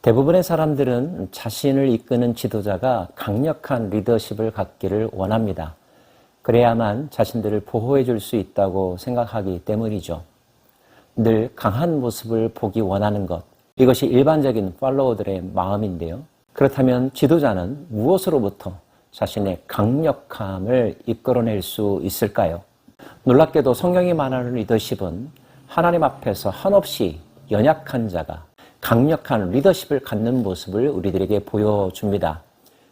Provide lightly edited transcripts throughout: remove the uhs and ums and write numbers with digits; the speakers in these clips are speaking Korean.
대부분의 사람들은 자신을 이끄는 지도자가 강력한 리더십을 갖기를 원합니다. 그래야만 자신들을 보호해 줄 수 있다고 생각하기 때문이죠. 늘 강한 모습을 보기 원하는 것, 이것이 일반적인 팔로워들의 마음인데요. 그렇다면 지도자는 무엇으로부터 자신의 강력함을 이끌어낼 수 있을까요? 놀랍게도 성경이 말하는 리더십은 하나님 앞에서 한없이 연약한 자가 강력한 리더십을 갖는 모습을 우리들에게 보여줍니다.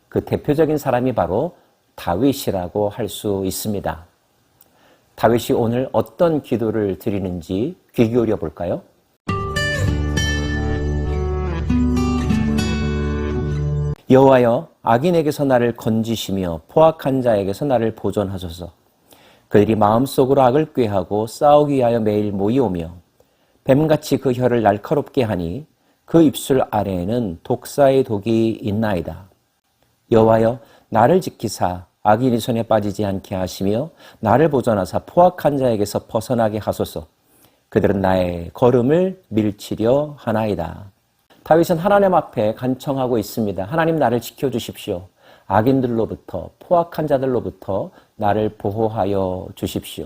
그 대표적인 사람이 바로 다윗이라고 할 수 있습니다. 다윗이 오늘 어떤 기도를 드리는지 귀 기울여 볼까요? 여호와여, 악인에게서 나를 건지시며 포악한 자에게서 나를 보존하소서. 그들이 마음속으로 악을 꾀하고 싸우기 위하여 매일 모이오며 뱀같이 그 혀를 날카롭게 하니 그 입술 아래에는 독사의 독이 있나이다. 여호와여, 나를 지키사 악인이 손에 빠지지 않게 하시며 나를 보존하사 포악한 자에게서 벗어나게 하소서. 그들은 나의 걸음을 밀치려 하나이다. 다윗은 하나님 앞에 간청하고 있습니다. 하나님, 나를 지켜주십시오. 악인들로부터, 포악한 자들로부터 나를 보호하여 주십시오.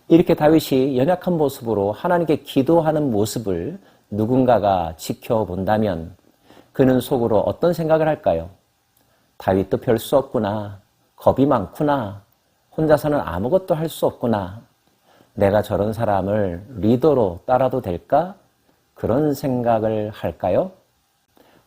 이렇게 다윗이 연약한 모습으로 하나님께 기도하는 모습을 누군가가 지켜본다면 그는 속으로 어떤 생각을 할까요? 다윗도 별 수 없구나. 겁이 많구나. 혼자서는 아무것도 할 수 없구나. 내가 저런 사람을 리더로 따라도 될까? 그런 생각을 할까요?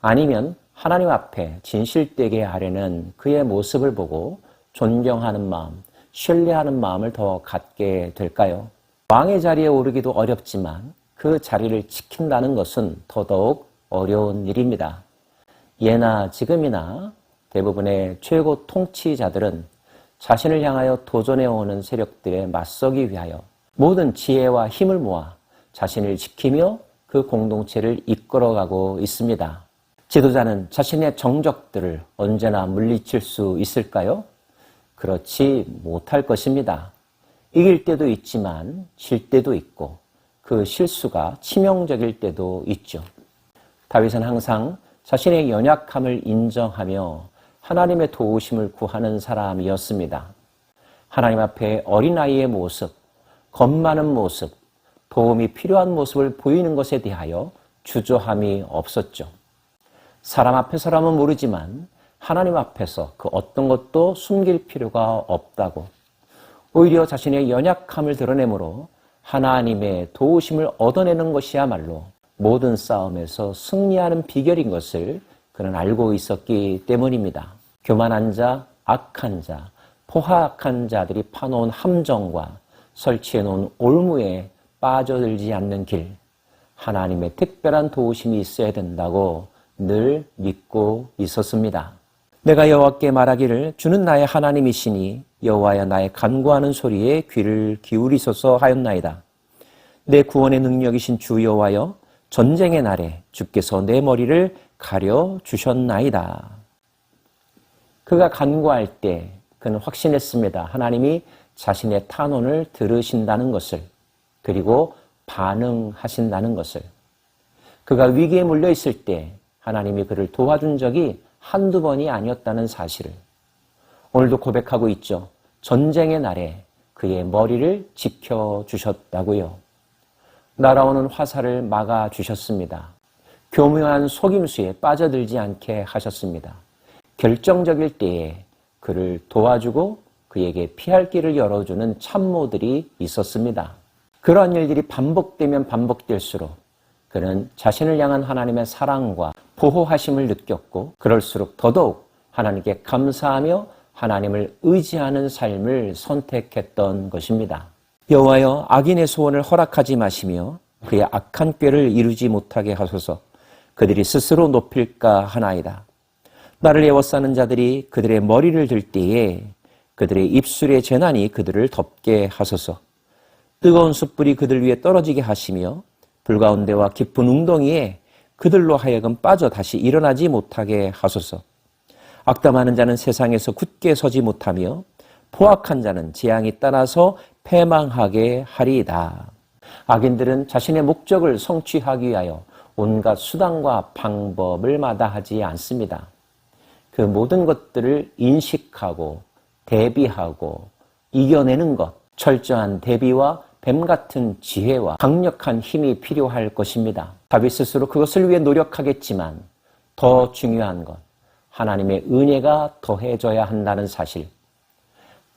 아니면 하나님 앞에 진실되게 하려는 그의 모습을 보고 존경하는 마음, 신뢰하는 마음을 더 갖게 될까요? 왕의 자리에 오르기도 어렵지만 그 자리를 지킨다는 것은 더더욱 어려운 일입니다. 예나 지금이나 대부분의 최고 통치자들은 자신을 향하여 도전해오는 세력들에 맞서기 위하여 모든 지혜와 힘을 모아 자신을 지키며 그 공동체를 이끌어가고 있습니다. 지도자는 자신의 정적들을 언제나 물리칠 수 있을까요? 그렇지 못할 것입니다. 이길 때도 있지만 질 때도 있고 그 실수가 치명적일 때도 있죠. 다윗은 항상 자신의 연약함을 인정하며 하나님의 도우심을 구하는 사람이었습니다. 하나님 앞에 어린아이의 모습, 겁 많은 모습, 도움이 필요한 모습을 보이는 것에 대하여 주저함이 없었죠. 사람 앞에서라면 모르지만 하나님 앞에서 그 어떤 것도 숨길 필요가 없다고, 오히려 자신의 연약함을 드러내므로 하나님의 도우심을 얻어내는 것이야말로 모든 싸움에서 승리하는 비결인 것을 그는 알고 있었기 때문입니다. 교만한 자, 악한 자, 포악한 자들이 파놓은 함정과 설치해놓은 올무에 빠져들지 않는 길, 하나님의 특별한 도우심이 있어야 된다고 늘 믿고 있었습니다. 내가 여호와께 말하기를 주는 나의 하나님이시니 여호와여, 나의 간구하는 소리에 귀를 기울이소서 하였나이다. 내 구원의 능력이신 주 여호와여, 전쟁의 날에 주께서 내 머리를 가려 주셨나이다. 그가 간구할 때 그는 확신했습니다. 하나님이 자신의 탄원을 들으신다는 것을, 그리고 반응하신다는 것을. 그가 위기에 몰려 있을 때 하나님이 그를 도와준 적이 한두 번이 아니었다는 사실을 오늘도 고백하고 있죠. 전쟁의 날에 그의 머리를 지켜주셨다고요. 날아오는 화살을 막아주셨습니다. 교묘한 속임수에 빠져들지 않게 하셨습니다. 결정적일 때에 그를 도와주고 그에게 피할 길을 열어주는 참모들이 있었습니다. 그러한 일들이 반복되면 반복될수록 그는 자신을 향한 하나님의 사랑과 보호하심을 느꼈고, 그럴수록 더더욱 하나님께 감사하며 하나님을 의지하는 삶을 선택했던 것입니다. 여호와여, 악인의 소원을 허락하지 마시며 그의 악한 꾀를 이루지 못하게 하소서. 그들이 스스로 높일까 하나이다. 나를 애워싸는 자들이 그들의 머리를 들 때에 그들의 입술의 재난이 그들을 덮게 하소서. 뜨거운 숯불이 그들 위에 떨어지게 하시며 불가운데와 깊은 웅덩이에 그들로 하여금 빠져 다시 일어나지 못하게 하소서. 악담하는 자는 세상에서 굳게 서지 못하며 포악한 자는 재앙이 따라서 패망하게 하리이다. 악인들은 자신의 목적을 성취하기 위하여 온갖 수단과 방법을 마다하지 않습니다. 그 모든 것들을 인식하고 대비하고 이겨내는 것, 철저한 대비와 뱀 같은 지혜와 강력한 힘이 필요할 것입니다. 다윗 스스로 그것을 위해 노력하겠지만 더 중요한 것, 하나님의 은혜가 더해져야 한다는 사실.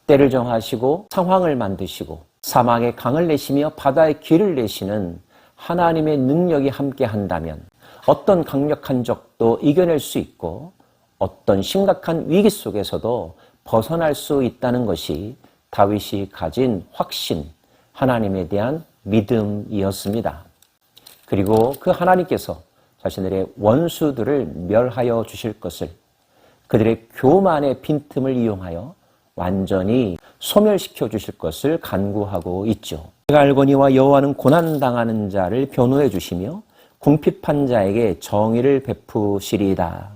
때를 정하시고 상황을 만드시고 사막에 강을 내시며 바다에 길을 내시는 하나님의 능력이 함께 한다면 어떤 강력한 적도 이겨낼 수 있고 어떤 심각한 위기 속에서도 벗어날 수 있다는 것이 다윗이 가진 확신, 하나님에 대한 믿음이었습니다. 그리고 그 하나님께서 자신들의 원수들을 멸하여 주실 것을, 그들의 교만의 빈틈을 이용하여 완전히 소멸시켜 주실 것을 간구하고 있죠. 내가 알거니와 여호와는 고난당하는 자를 변호해 주시며 궁핍한 자에게 정의를 베푸시리이다.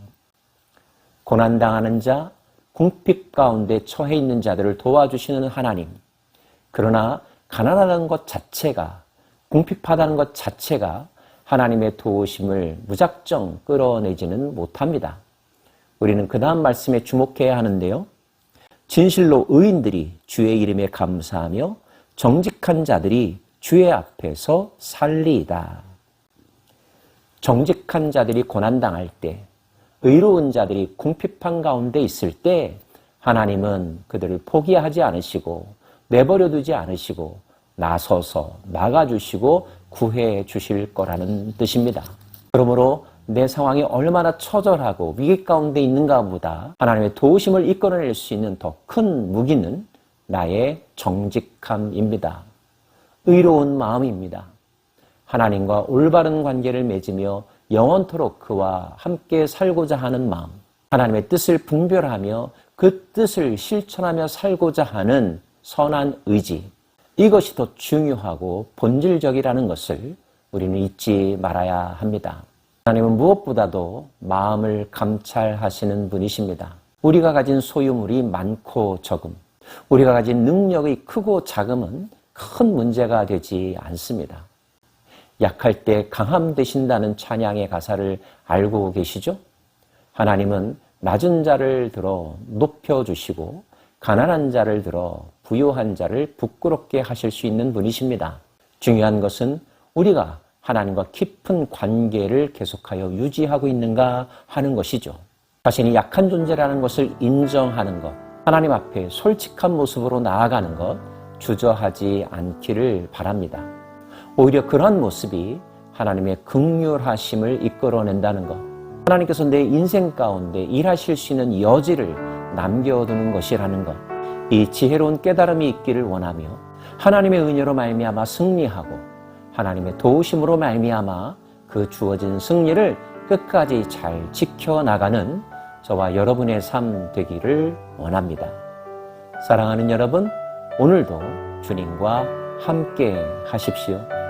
고난당하는 자, 궁핍 가운데 처해 있는 자들을 도와주시는 하나님. 그러나 가난하다는 것 자체가, 궁핍하다는 것 자체가 하나님의 도우심을 무작정 끌어내지는 못합니다. 우리는 그 다음 말씀에 주목해야 하는데요. 진실로 의인들이 주의 이름에 감사하며 정직한 자들이 주의 앞에서 살리이다. 정직한 자들이 고난당할 때, 의로운 자들이 궁핍한 가운데 있을 때 하나님은 그들을 포기하지 않으시고 내버려두지 않으시고 나서서 막아주시고 구해 주실 거라는 뜻입니다. 그러므로 내 상황이 얼마나 처절하고 위기 가운데 있는가 보다 하나님의 도우심을 이끌어낼 수 있는 더 큰 무기는 나의 정직함입니다. 의로운 마음입니다. 하나님과 올바른 관계를 맺으며 영원토록 그와 함께 살고자 하는 마음, 하나님의 뜻을 분별하며 그 뜻을 실천하며 살고자 하는 선한 의지, 이것이 더 중요하고 본질적이라는 것을 우리는 잊지 말아야 합니다. 하나님은 무엇보다도 마음을 감찰하시는 분이십니다. 우리가 가진 소유물이 많고 적음, 우리가 가진 능력이 크고 작음은 큰 문제가 되지 않습니다. 약할 때 강함 되신다는 찬양의 가사를 알고 계시죠? 하나님은 낮은 자를 들어 높여주시고 가난한 자를 들어 부유한 자를 부끄럽게 하실 수 있는 분이십니다. 중요한 것은 우리가 하나님과 깊은 관계를 계속하여 유지하고 있는가 하는 것이죠. 자신이 약한 존재라는 것을 인정하는 것, 하나님 앞에 솔직한 모습으로 나아가는 것, 주저하지 않기를 바랍니다. 오히려 그런 모습이 하나님의 긍휼하심을 이끌어낸다는 것, 하나님께서 내 인생 가운데 일하실 수 있는 여지를 남겨두는 것이라는 것, 이 지혜로운 깨달음이 있기를 원하며 하나님의 은혜로 말미암아 승리하고 하나님의 도우심으로 말미암아 그 주어진 승리를 끝까지 잘 지켜나가는 저와 여러분의 삶 되기를 원합니다. 사랑하는 여러분, 오늘도 주님과 함께 하십시오.